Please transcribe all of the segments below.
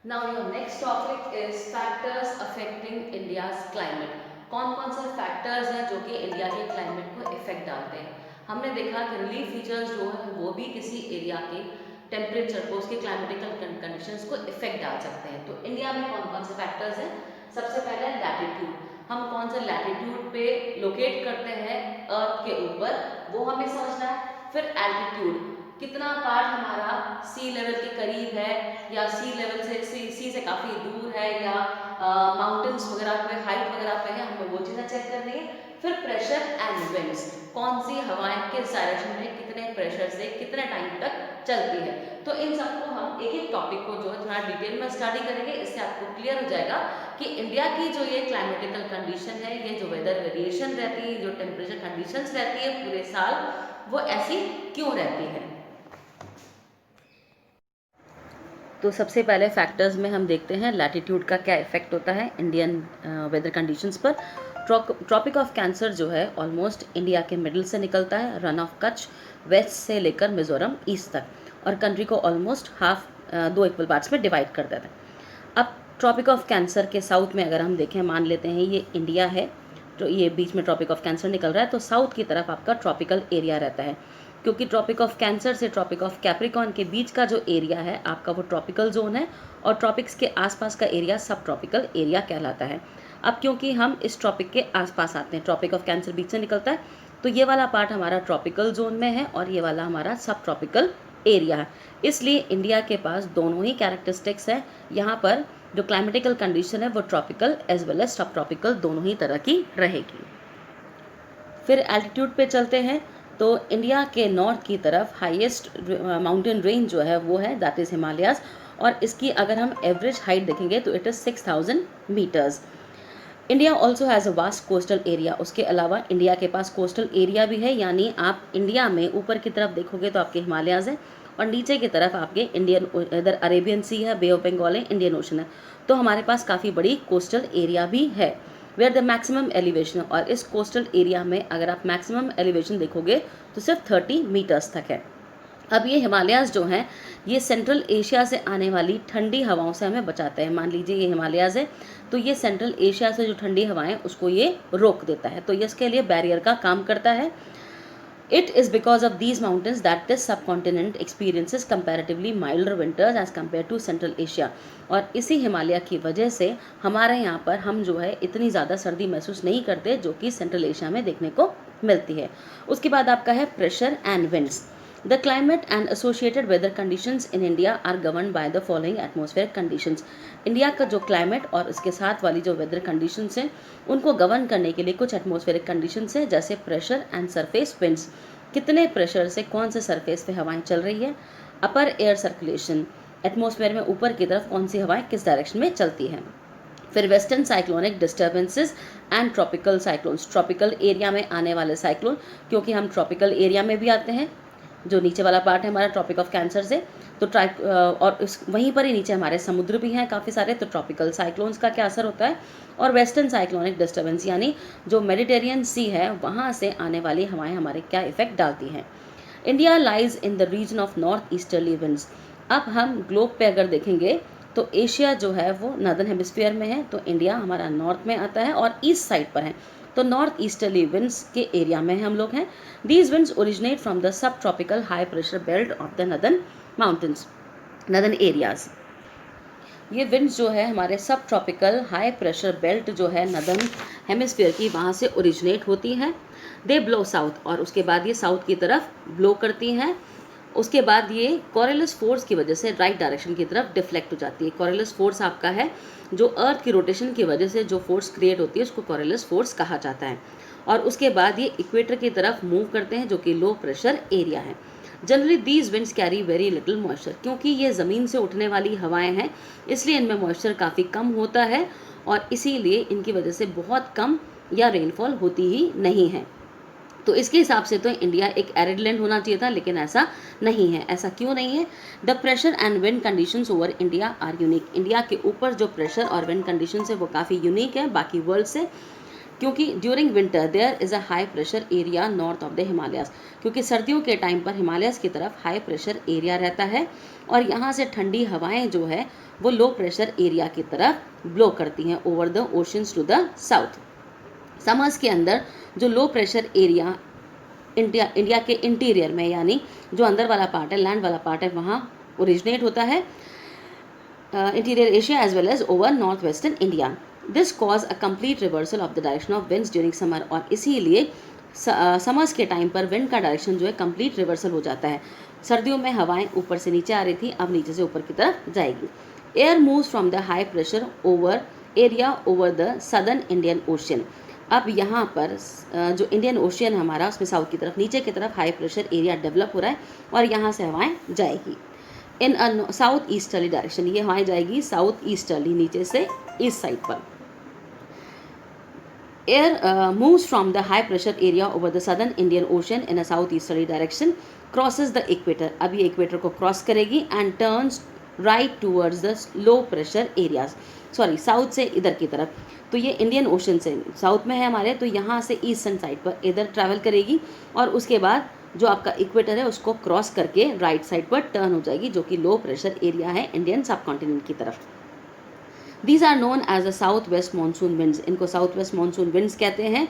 Now your next topic is factors affecting India's climate. कौन कौन से फैक्टर्स हैं जो कि इंडिया के क्लाइमेट को इफेक्ट डालते हैं। हमने देखा कि रिलीफ फीचर्स जो है वो भी किसी एरिया के टेम्परेचर को, उसके क्लाइमेटिकल कंडीशंस को इफेक्ट डाल सकते हैं। तो इंडिया में कौन कौन से फैक्टर्स हैं? सबसे पहले लैटिट्यूड। हम कौन से लैटिट्यूड पे लोकेट करते हैं अर्थ के ऊपर, वो हमें समझना है। फिर एल्टीट्यूड, कितना पार्ट हमारा सी लेवल के करीब है या सी लेवल से सी से काफ़ी दूर है, या माउंटेन्स वगैरह पे, हाइट वगैरह पे है, हमें वो चीज़ें चेक करनी है। फिर प्रेशर एंड विंड्स, कौन सी हवाएं किस डायरेक्शन में कितने प्रेशर से कितने टाइम तक चलती है। तो इन सबको हम एक एक टॉपिक को जो है थोड़ा डिटेल में स्टडी करेंगे। इससे आपको क्लियर हो जाएगा कि इंडिया की जो ये क्लाइमेटिकल कंडीशन है, ये जो वेदर वेरिएशन रहती है, जो टेम्परेचर कंडीशंस रहती है पूरे साल, वो ऐसी क्यों रहती है। तो सबसे पहले फैक्टर्स में हम देखते हैं लैटिट्यूड का क्या इफेक्ट होता है इंडियन वेदर कंडीशंस पर। ट्रॉपिक ऑफ कैंसर जो है ऑलमोस्ट इंडिया के मिडिल से निकलता है, रन ऑफ कच्छ वेस्ट से लेकर मिजोरम ईस्ट तक, और कंट्री को ऑलमोस्ट हाफ दो इक्वल पार्ट्स में डिवाइड कर देता है। अब ट्रॉपिक ऑफ कैंसर के साउथ में अगर हम देखें, मान लेते हैं ये इंडिया है, तो ये बीच में ट्रॉपिक ऑफ कैंसर निकल रहा है, तो साउथ की तरफ आपका ट्रॉपिकल एरिया रहता है, क्योंकि ट्रॉपिक ऑफ कैंसर से ट्रॉपिक ऑफ कैप्रिकॉन के बीच का जो एरिया है आपका वो ट्रॉपिकल जोन है, और ट्रॉपिक्स के आसपास का एरिया सब ट्रॉपिकल एरिया कहलाता है। अब क्योंकि हम इस ट्रॉपिक के आसपास आते हैं, ट्रॉपिक ऑफ कैंसर बीच से निकलता है, तो ये वाला पार्ट हमारा ट्रॉपिकल जोन में है और ये वाला हमारा सब ट्रॉपिकल एरिया है। इसलिए इंडिया के पास दोनों ही कैरेक्टरिस्टिक्स है। यहाँ पर जो क्लाइमेटिकल कंडीशन है वो tropical as well as sub tropical दोनों ही तरह की रहेगी। फिर एल्टीट्यूड पे चलते हैं, तो इंडिया के नॉर्थ की तरफ हाईएस्ट माउंटेन रेंज जो है वो है दैट इज़ हिमालयाज, और इसकी अगर हम एवरेज हाइट देखेंगे तो it is 6000 metres. India also has a vast coastal area. उसके अलावा इंडिया के पास कोस्टल एरिया भी है, यानी आप इंडिया में ऊपर की तरफ देखोगे तो आपके हिमालयाज हैं, और नीचे की तरफ आपके इंडियन, इधर अरेबियन सी है, बे ऑफ बंगाल है, इंडियन ओशन है। तो हमारे पास काफ़ी बड़ी कोस्टल एरिया भी है वेयर द मैक्सिमम एलिवेशन, और इस कोस्टल एरिया में अगर आप मैक्सिमम एलिवेशन देखोगे तो सिर्फ 30 मीटर्स तक है। अब ये हिमालयाज़ जो हैं ये सेंट्रल एशिया से आने वाली ठंडी हवाओं से हमें बचाते हैं। मान लीजिए ये हिमालयाज़ है, तो ये सेंट्रल एशिया से जो ठंडी हवाएं उसको ये रोक देता है, तो ये इसके लिए बैरियर का काम करता है। It is because of these mountains that this subcontinent experiences comparatively milder winters as compared to Central Asia। और इसी हिमालय की वजह से हमारे यहाँ पर हम जो है इतनी ज़्यादा सर्दी महसूस नहीं करते जो कि सेंट्रल एशिया में देखने को मिलती है। उसके बाद आपका है pressure and winds. The climate and associated weather conditions in India are governed by the following atmospheric conditions। India का जो क्लाइमेट और इसके साथ वाली जो वेदर कंडीशंस हैं उनको गवर्न करने के लिए कुछ एटमॉस्फेरिक कंडीशंस हैं, जैसे प्रेशर एंड सरफेस विंड्स, कितने प्रेशर से कौन से सरफेस पे हवाएं चल रही है। अपर एयर सर्कुलेशन, एटमॉस्फेयर में ऊपर की तरफ कौन सी हवाएं किस डायरेक्शन में चलती हैं। फिर western cyclonic disturbances and tropical cyclones, tropical area में आने वाले साइक्लोन, क्योंकि हम ट्रॉपिकल एरिया में भी आते हैं, जो नीचे वाला पार्ट है हमारा ट्रॉपिक ऑफ कैंसर से, तो और इस वहीं पर ही नीचे हमारे समुद्र भी हैं काफ़ी सारे, तो ट्रॉपिकल साइक्लोन्स का क्या असर होता है, और वेस्टर्न साइक्लोनिक डिस्टर्बेंस यानी जो मेडिटेरियन सी है वहाँ से आने वाली हवाएं हमारे क्या इफेक्ट डालती हैं। India lies in the region of north easterly winds. अब हम ग्लोब पे अगर देखेंगे तो एशिया जो है वो नॉर्दर्न हेमिस्फीयर में है, तो इंडिया हमारा नॉर्थ में आता है और ईस्ट साइड पर है, तो नॉर्थ ईस्टर्ली विंड्स के एरिया में हम लोग हैं। These winds originate from the sub tropical high pressure belt of the northern mountains, northern areas. ये विंड्स जो है हमारे सब ट्रॉपिकल हाई प्रेशर बेल्ट जो है नॉर्दर्न हेमिस्फीयर की, वहाँ से ओरिजिनेट होती हैं। दे ब्लो साउथ, और उसके बाद ये साउथ की तरफ ब्लो करती हैं। उसके बाद ये कॉरेलस फोर्स की वजह से राइट डायरेक्शन की तरफ डिफ्लेक्ट हो जाती है। कॉरेलस फोर्स आपका है जो अर्थ की रोटेशन की वजह से जो फोर्स क्रिएट होती है उसको कॉरेलस फोर्स कहा जाता है। और उसके बाद ये इक्वेटर की तरफ मूव करते हैं जो कि लो प्रेशर एरिया है। Generally these winds carry very little moisture, क्योंकि ये ज़मीन से उठने वाली हवाएं हैं इसलिए इनमें मॉइस्चर काफ़ी कम होता है, और इसीलिए इनकी वजह से बहुत कम या रेनफॉल होती ही नहीं है। तो इसके हिसाब से तो इंडिया एक एरिड लैंड होना चाहिए था, लेकिन ऐसा नहीं है। ऐसा क्यों नहीं है? The pressure and wind conditions over India are unique. India के ऊपर जो प्रेशर और विंड कंडीशंस है वो काफ़ी यूनिक है बाकी वर्ल्ड से। क्योंकि during winter there is a high pressure area north of the Himalayas, क्योंकि सर्दियों के टाइम पर हिमालयस की तरफ हाई प्रेशर एरिया रहता है और यहाँ से ठंडी हवाएं जो है वो लो प्रेशर एरिया की तरफ ब्लो करती हैं over the oceans to the south. Summers के अंदर जो लो प्रेशर एरिया इंडिया के इंटीरियर में, यानी जो अंदर वाला पार्ट है, लैंड वाला पार्ट है, वहाँ ओरिजिनेट होता है interior Asia as well as over north western India. This cause a complete reversal of the direction of winds during summer, और इसीलिए समर्स के टाइम पर विंड का डायरेक्शन जो है कंप्लीट रिवर्सल हो जाता है। सर्दियों में हवाएं ऊपर से नीचे आ रही थी, अब नीचे से ऊपर की तरफ जाएगी। Air moves from the high pressure over area over the southern Indian ocean. अब यहाँ पर जो इंडियन ओशियन हमारा, उसमें साउथ की तरफ, नीचे की तरफ हाई प्रेशर एरिया डेवलप हो रहा है और यहाँ से हवाएं जाएगी इन साउथ ईस्टर्ली डायरेक्शन। ये हवाएं जाएगी साउथ ईस्टर्ली, नीचे से ईस्ट साइड पर। Air moves from the high pressure area over the southern Indian ocean in a south easterly direction, crosses the equator. अब ये इक्वेटर को क्रॉस करेगी and turns right towards the low pressure areas, sorry south से इधर की तरफ। तो ये इंडियन ओशन से साउथ में है हमारे, तो यहाँ से ईस्टर्न साइड पर इधर ट्रैवल करेगी और उसके बाद जो आपका इक्वेटर है उसको क्रॉस करके राइट साइड पर टर्न हो जाएगी, जो कि लो प्रेशर एरिया है इंडियन सब कॉन्टिनेंट की तरफ। These are known as a south west monsoon winds, इनको साउथ वेस्ट मानसून विंड्स कहते हैं।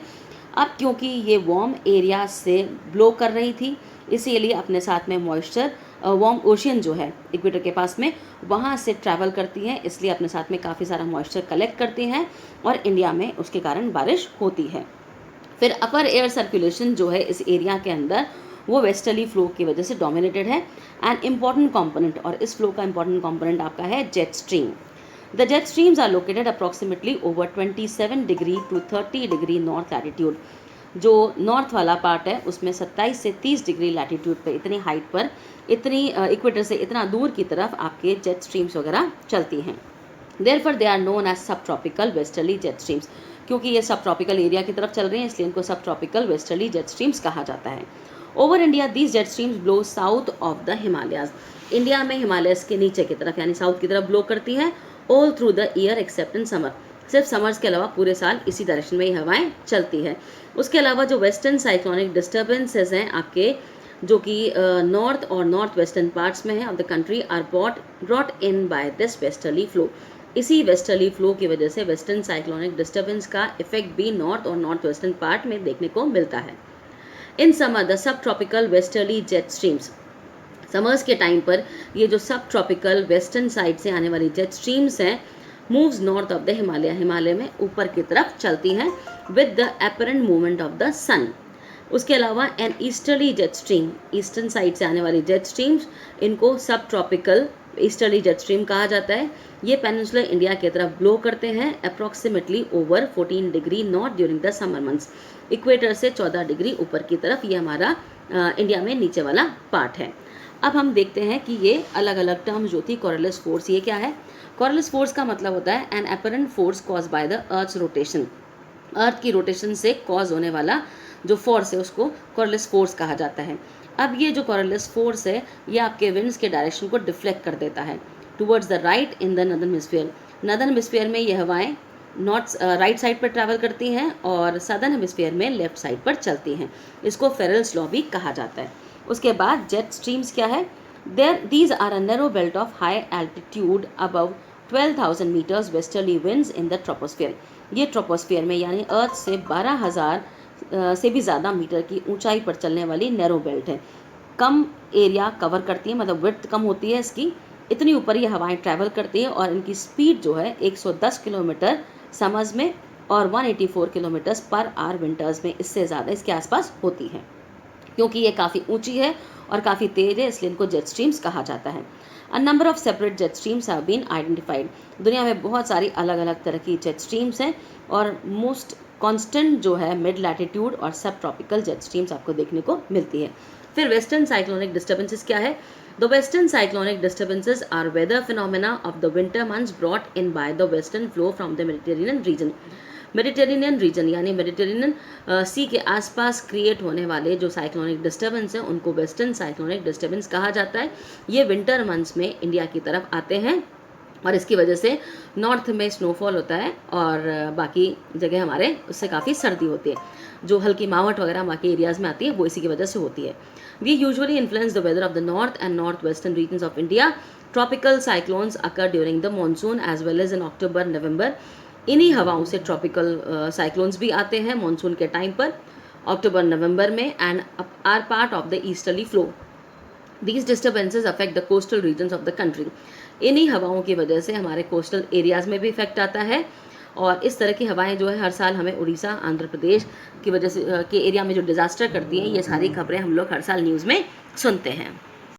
अब क्योंकि ये वार्म एरिया से ब्लो कर रही थी, इसीलिए अपने साथ में मॉइस्चर, वार्म ओशियन जो है इक्वेटर के पास में, वहाँ से ट्रैवल करती हैं, इसलिए अपने साथ में काफ़ी सारा मॉइस्चर कलेक्ट करती हैं और इंडिया में उसके कारण बारिश होती है। फिर अपर एयर सर्कुलेशन जो है इस एरिया के अंदर, वो वेस्टर्ली फ्लो की वजह से डोमिनेटेड है। एंड इम्पॉर्टेंट कंपोनेंट, और इस फ्लो का इंपॉर्टेंट कंपोनेंट आपका है jet stream. The jet streams are located approximately over 27 degree to 30 degree north latitude. जो नॉर्थ वाला पार्ट है उसमें 27 से 30 डिग्री लैटिट्यूड पे, इतनी हाइट पर, इतनी इक्वेटर से इतना दूर की तरफ आपके जेट स्ट्रीम्स वगैरह चलती हैं। Therefore they are known as sub tropical westerly jet streams, क्योंकि ये सब ट्रॉपिकल एरिया की तरफ चल रहे हैं इसलिए इनको सब ट्रॉपिकल वेस्टर्ली जेट स्ट्रीम्स कहा जाता है। Over India these jet streams blow south of the Himalayas. India में हिमालयस के नीचे की तरफ यानी साउथ की तरफ ब्लो करती हैं all through the year accept in summer. सिर्फ समर्स के अलावा पूरे साल इसी डायरेक्शन में ही हवाएं चलती है। उसके अलावा जो वेस्टर्न साइक्लोनिक डिस्टर्बेंसेस हैं आपके, जो कि नॉर्थ और नॉर्थ वेस्टर्न पार्ट्स में है of the country, are brought in by this westerly flow. इसी वेस्टर्ली फ्लो की वजह से वेस्टर्न साइक्लोनिक डिस्टर्बेंस का इफेक्ट भी नॉर्थ और नॉर्थ वेस्टर्न पार्ट में देखने को मिलता है। In summer the sub tropical westerly jet streams, summers के टाइम पर ये जो सब ट्रॉपिकल वेस्टर्न साइड से आने वाली जेट स्ट्रीम्स हैं, moves north of the Himalaya, Himalaya में ऊपर की तरफ चलती हैं with the apparent movement of the sun. उसके अलावा an easterly jet stream, eastern side से आने वाली जेट स्ट्रीम्स, इनको सब ट्रॉपिकल ईस्टर्ली जेट स्ट्रीम कहा जाता है। ये पेनिनसुलर इंडिया की तरफ ब्लो करते हैं approximately over 14 degree north during the summer months. Equator से 14 डिग्री ऊपर की तरफ, ये हमारा इंडिया में नीचे वाला पार्ट है। अब हम देखते हैं कि ये अलग अलग टर्म्स जो थी, कॉरलिस फोर्स, ये क्या है? कॉरलिस फोर्स का मतलब होता है an apparent force caused by the earth's rotation. Earth की रोटेशन से कॉज होने वाला जो फोर्स है उसको कॉरलिस फोर्स कहा जाता है। अब ये जो कॉरलिस फोर्स है ये आपके विंड्स के डायरेक्शन को डिफ्लेक्ट कर देता है towards the right in the northern hemisphere. Northern hemisphere में ये हवाएं नॉर्थ राइट साइड पर ट्रैवल करती हैं और सदर्न हेमिस्फीयर में लेफ्ट साइड पर चलती हैं। इसको फेरेल्स लॉ भी कहा जाता है। उसके बाद जेट स्ट्रीम्स क्या है? These are a narrow belt of high altitude above 12,000 metres westerly winds in the troposphere. ये ट्रोपोस्फीयर में यानी अर्थ से 12,000 से भी ज़्यादा मीटर की ऊंचाई पर चलने वाली नैरो बेल्ट है। कम एरिया कवर करती है, मतलब विड्थ कम होती है इसकी, इतनी ऊपर ये हवाएं ट्रैवल करती है और इनकी स्पीड जो है 110 किलोमीटर समर्स में और 184 किलोमीटर्स पर आवर विंटर्स में, इससे ज़्यादा इसके आसपास होती है। क्योंकि ये काफ़ी ऊंची है और काफ़ी तेज़ है इसलिए इनको जेट स्ट्रीम्स कहा जाता है। A number of separate jet streams have been identified. दुनिया में बहुत सारी अलग अलग तरह की जेट स्ट्रीम्स हैं और मोस्ट कांस्टेंट जो है मिड लैटिट्यूड और सब ट्रॉपिकल जेट स्ट्रीम्स आपको देखने को मिलती है। फिर वेस्टर्न साइक्लोनिक डिस्टर्बेंसेस क्या है? The western cyclonic disturbances are weather phenomena of the winter months brought in by the western flow from the Mediterranean region. Mediterranean region यानी मेडिटेरेनियन सी के आसपास क्रिएट होने वाले जो साइक्लोनिक डिस्टर्बेंस हैं उनको वेस्टर्न साइक्लोनिक डिस्टर्बेंस कहा जाता है। ये विंटर मंथ्स में इंडिया की तरफ आते हैं और इसकी वजह से नॉर्थ में स्नोफॉल होता है और बाकी जगह हमारे उससे काफ़ी सर्दी होती है। जो हल्की मावट वगैरह बाकी एरियाज़ में आती है वो इसी की वजह से होती है। We usually influence the weather of the north and north western regions of India. Tropical cyclones occur during the monsoon as well as in October November. इन्हीं हवाओं से ट्रॉपिकल साइक्लोन्स भी आते हैं मानसून के टाइम पर, अक्टूबर नवंबर में, and are part of the easterly flow. These disturbances affect the coastal regions of the country. इन्हीं हवाओं की वजह से हमारे कोस्टल एरियाज़ में भी इफेक्ट आता है और इस तरह की हवाएं जो है हर साल हमें उड़ीसा, आंध्र प्रदेश की वजह से के एरिया में जो डिज़ास्टर करती हैं, ये सारी खबरें हम लोग हर साल न्यूज़ में सुनते हैं।